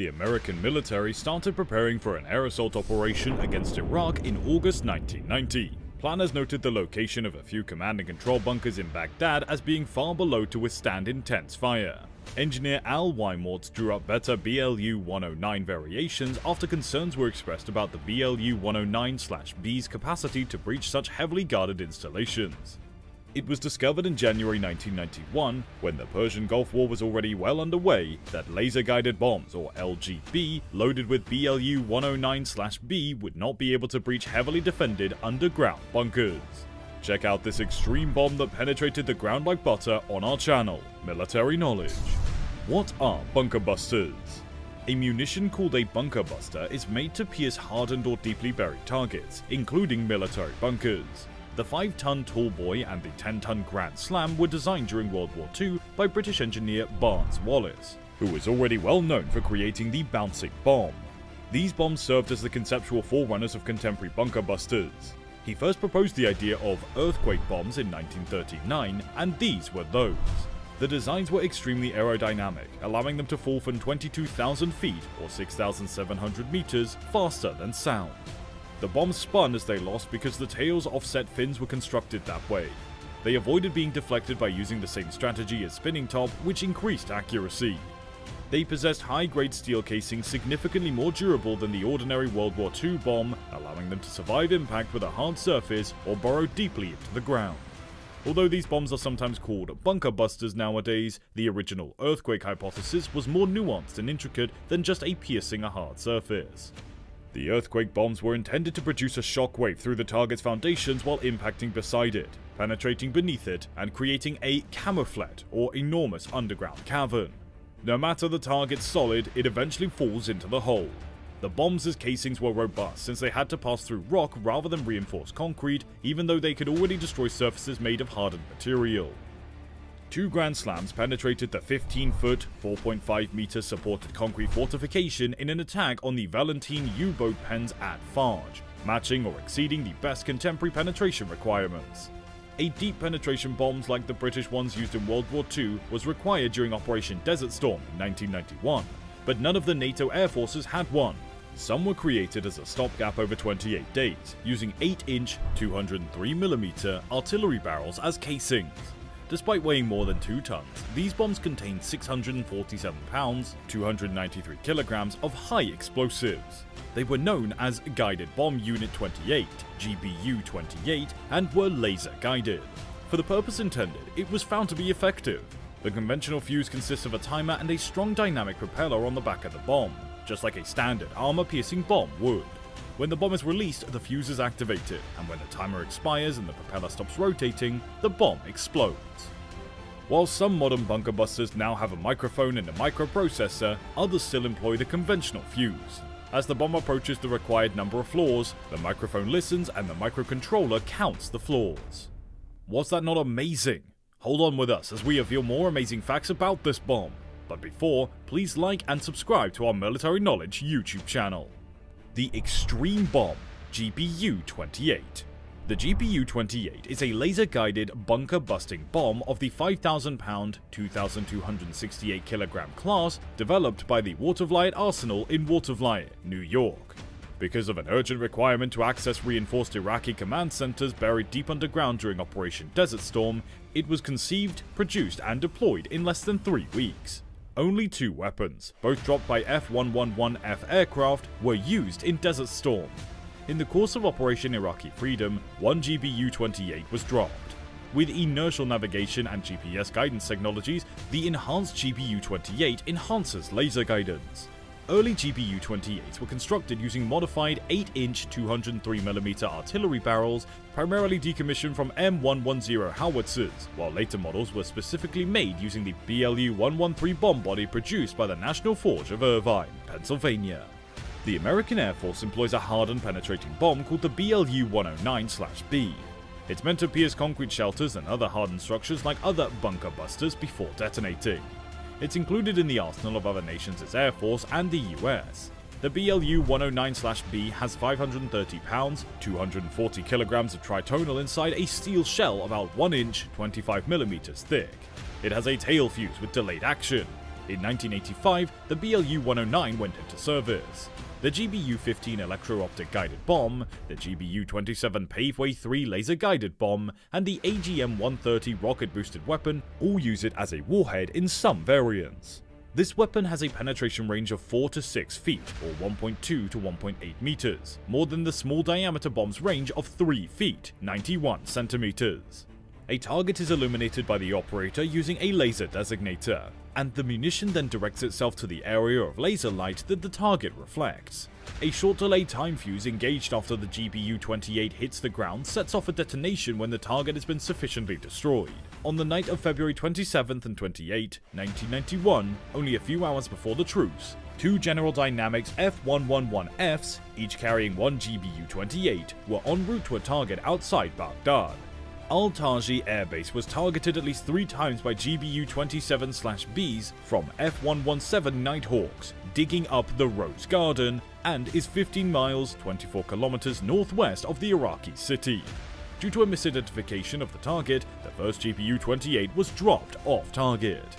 The American military started preparing for an air assault operation against Iraq in August 1990. Planners noted the location of a few command and control bunkers in Baghdad as being far below to withstand intense fire. Engineer Al Wymort drew up better BLU-109 variations after concerns were expressed about the BLU-109/B's capacity to breach such heavily guarded installations. It was discovered in January 1991, when the Persian Gulf War was already well underway, that laser-guided bombs, or LGB, loaded with BLU-109/B would not be able to breach heavily defended underground bunkers. Check out this extreme bomb that penetrated the ground like butter on our channel, Military Knowledge. What are bunker busters? A munition called a bunker buster is made to pierce hardened or deeply buried targets, including military bunkers. The 5-ton Tall Boy and the 10-ton Grand Slam were designed during World War II by British engineer Barnes Wallis, who was already well known for creating the bouncing bomb. These bombs served as the conceptual forerunners of contemporary bunker busters. He first proposed the idea of earthquake bombs in 1939, and these were those. The designs were extremely aerodynamic, allowing them to fall from 22,000 feet, or 6,700 meters, faster than sound. The bombs spun as they lost because the tail's offset fins were constructed that way. They avoided being deflected by using the same strategy as spinning top, which increased accuracy. They possessed high-grade steel casings significantly more durable than the ordinary World War II bomb, allowing them to survive impact with a hard surface or burrow deeply into the ground. Although these bombs are sometimes called bunker busters nowadays, the original earthquake hypothesis was more nuanced and intricate than just piercing a hard surface. The earthquake bombs were intended to produce a shockwave through the target's foundations while impacting beside it, penetrating beneath it, and creating a camouflage, or enormous underground cavern. No matter the target's solid, it eventually falls into the hole. The bombs' casings were robust since they had to pass through rock rather than reinforced concrete, even though they could already destroy surfaces made of hardened material. 2 Grand Slams penetrated the 15-foot, 4.5-meter supported concrete fortification in an attack on the Valentine U-boat pens at Farge, matching or exceeding the best contemporary penetration requirements. A deep penetration bomb like the British ones used in World War II was required during Operation Desert Storm in 1991, but none of the NATO air forces had one. Some were created as a stopgap over 28 days, using 8-inch, 203mm artillery barrels as casings. Despite weighing more than 2 tons, these bombs contained 647 pounds, 293 kilograms of high explosives. They were known as Guided Bomb Unit 28, GBU-28, and were laser-guided. For the purpose intended, it was found to be effective. The conventional fuse consists of a timer and a strong dynamic propeller on the back of the bomb, just like a standard armor-piercing bomb would. When the bomb is released, the fuse is activated, and when the timer expires and the propeller stops rotating, the bomb explodes. While some modern bunker busters now have a microphone and a microprocessor, others still employ the conventional fuse. As the bomb approaches the required number of floors, the microphone listens and the microcontroller counts the floors. Was that not amazing? Hold on with us as we reveal more amazing facts about this bomb. But before, please like and subscribe to our Military Knowledge YouTube channel. The Extreme Bomb, GBU-28. The GBU-28 is a laser-guided, bunker-busting bomb of the 5,000-pound, 2,268-kilogram class developed by the Waterways Arsenal in Waterways, New York. Because of an urgent requirement to access reinforced Iraqi command centers buried deep underground during Operation Desert Storm, it was conceived, produced, and deployed in less than 3 weeks. Only 2 weapons, both dropped by F-111F aircraft, were used in Desert Storm. In the course of Operation Iraqi Freedom, 1 GBU-28 was dropped. With inertial navigation and GPS guidance technologies, the enhanced GBU-28 enhances laser guidance. Early GBU-28s were constructed using modified 8-inch 203mm artillery barrels, primarily decommissioned from M110 howitzers, while later models were specifically made using the BLU-113 bomb body produced by the National Forge of Irvine, Pennsylvania. The American Air Force employs a hardened penetrating bomb called the BLU-109/B. It's meant to pierce concrete shelters and other hardened structures like other bunker busters before detonating. It's included in the arsenal of other nations' Air Force and the US. The BLU-109/B has 530 pounds, 240 kilograms of tritonal inside a steel shell about 1 inch, 25mm thick. It has a tail fuse with delayed action. In 1985, the BLU-109 went into service. The GBU-15 electro-optic guided bomb, the GBU-27 Paveway 3 laser-guided bomb, and the AGM-130 rocket-boosted weapon all use it as a warhead in some variants. This weapon has a penetration range of 4 to 6 feet, or 1.2 to 1.8 meters, more than the small diameter bomb's range of 3 feet, 91 centimeters. A target is illuminated by the operator using a laser designator, and the munition then directs itself to the area of laser light that the target reflects. A short delay time fuse engaged after the GBU-28 hits the ground sets off a detonation when the target has been sufficiently destroyed. On the night of February 27th and 28, 1991, only a few hours before the truce, two General Dynamics F-111Fs, each carrying one GBU-28, were en route to a target outside Baghdad. Al-Taji Air Base was targeted at least 3 times by GBU-27/Bs from F-117 Nighthawks, digging up the Rose Garden, and is 15 miles, 24 kilometers northwest of the Iraqi city. Due to a misidentification of the target, the first GBU-28 was dropped off target.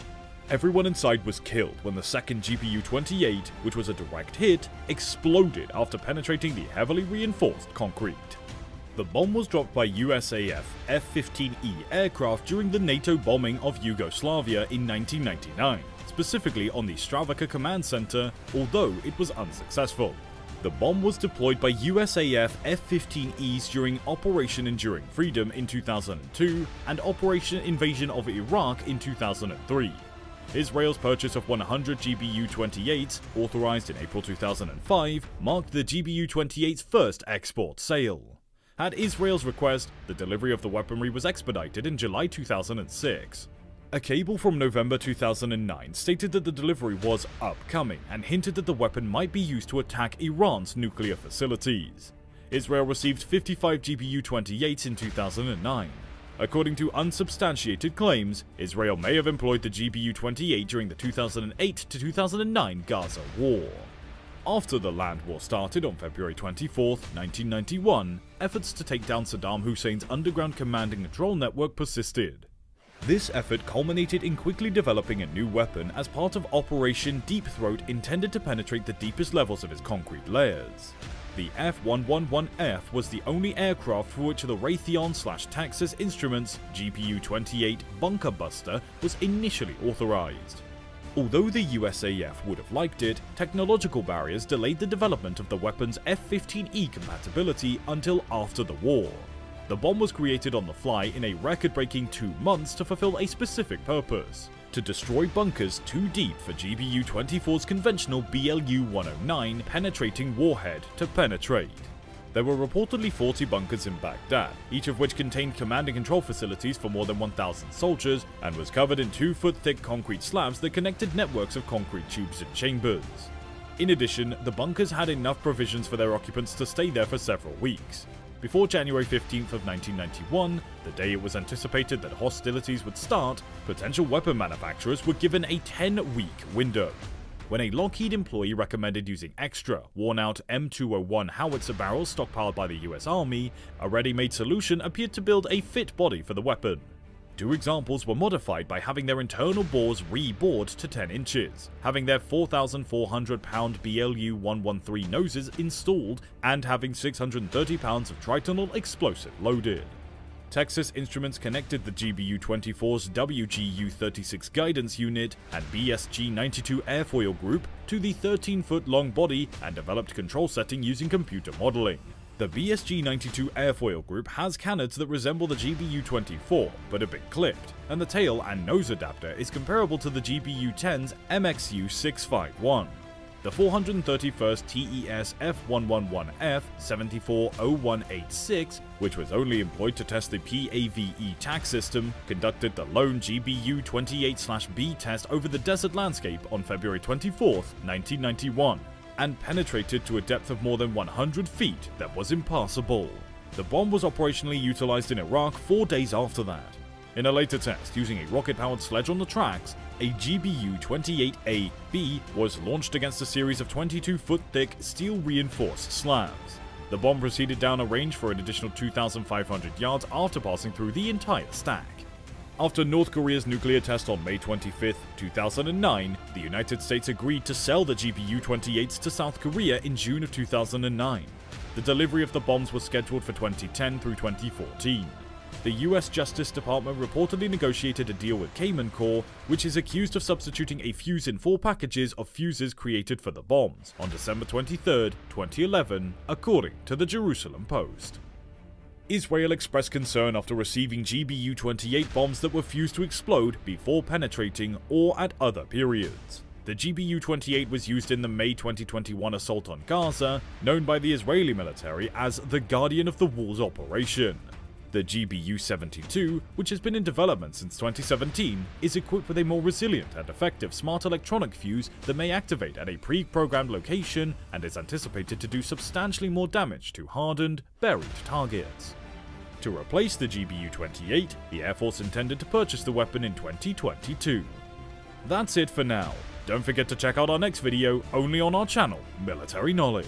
Everyone inside was killed when the second GBU-28, which was a direct hit, exploded after penetrating the heavily reinforced concrete. The bomb was dropped by USAF F-15E aircraft during the NATO bombing of Yugoslavia in 1999, specifically on the Stravoka Command Center, although it was unsuccessful. The bomb was deployed by USAF F-15Es during Operation Enduring Freedom in 2002 and Operation Invasion of Iraq in 2003. Israel's purchase of 100 GBU-28s, authorized in April 2005, marked the GBU-28's first export sale. At Israel's request, the delivery of the weaponry was expedited in July 2006. A cable from November 2009 stated that the delivery was upcoming and hinted that the weapon might be used to attack Iran's nuclear facilities. Israel received 55 GBU-28s in 2009. According to unsubstantiated claims, Israel may have employed the GBU-28 during the 2008 to 2009 Gaza War. After the land war started on February 24, 1991, efforts to take down Saddam Hussein's underground command and control network persisted. This effort culminated in quickly developing a new weapon as part of Operation Deep Throat intended to penetrate the deepest levels of its concrete layers. The F-111F was the only aircraft for which the Raytheon/Texas Instruments GBU-28 Bunker Buster was initially authorized. Although the USAF would have liked it, technological barriers delayed the development of the weapon's F-15E compatibility until after the war. The bomb was created on the fly in a record-breaking 2 months to fulfill a specific purpose: to destroy bunkers too deep for GBU-24's conventional BLU-109 penetrating warhead to penetrate. There were reportedly 40 bunkers in Baghdad, each of which contained command and control facilities for more than 1,000 soldiers, and was covered in 2-foot-thick concrete slabs that connected networks of concrete tubes and chambers. In addition, the bunkers had enough provisions for their occupants to stay there for several weeks. Before January 15th of 1991, the day it was anticipated that hostilities would start, potential weapon manufacturers were given a 10-week window. When a Lockheed employee recommended using extra, worn-out M201 howitzer barrels stockpiled by the US Army, a ready-made solution appeared to build a fit body for the weapon. 2 examples were modified by having their internal bores re-bored to 10 inches, having their 4,400-pound BLU-113 noses installed, and having 630 pounds of tritonal explosive loaded. Texas Instruments connected the GBU-24's WGU-36 guidance unit and BSG-92 airfoil group to the 13-foot-long body and developed control setting using computer modeling. The BSG-92 airfoil group has canards that resemble the GBU-24 but have been clipped, and the tail and nose adapter is comparable to the GBU-10's MXU-651. The 431st TES F-111F 740186, which was only employed to test the PAVE TAC system, conducted the lone GBU-28/B test over the desert landscape on February 24, 1991, and penetrated to a depth of more than 100 feet that was impassable. The bomb was operationally utilized in Iraq 4 days after that. In a later test using a rocket-powered sledge on the tracks, a GBU-28A-B was launched against a series of 22-foot-thick steel-reinforced slabs. The bomb proceeded down a range for an additional 2,500 yards after passing through the entire stack. After North Korea's nuclear test on May 25, 2009, the United States agreed to sell the GBU-28s to South Korea in June of 2009. The delivery of the bombs was scheduled for 2010 through 2014. The US Justice Department reportedly negotiated a deal with Cayman Corps, which is accused of substituting a fuse in 4 packages of fuses created for the bombs, on December 23, 2011, according to the Jerusalem Post. Israel expressed concern after receiving GBU-28 bombs that were fused to explode before penetrating or at other periods. The GBU-28 was used in the May 2021 assault on Gaza, known by the Israeli military as the Guardian of the Walls operation. The GBU-72, which has been in development since 2017, is equipped with a more resilient and effective smart electronic fuse that may activate at a pre-programmed location and is anticipated to do substantially more damage to hardened, buried targets. To replace the GBU-28, the Air Force intended to purchase the weapon in 2022. That's it for now. Don't forget to check out our next video only on our channel, Military Knowledge.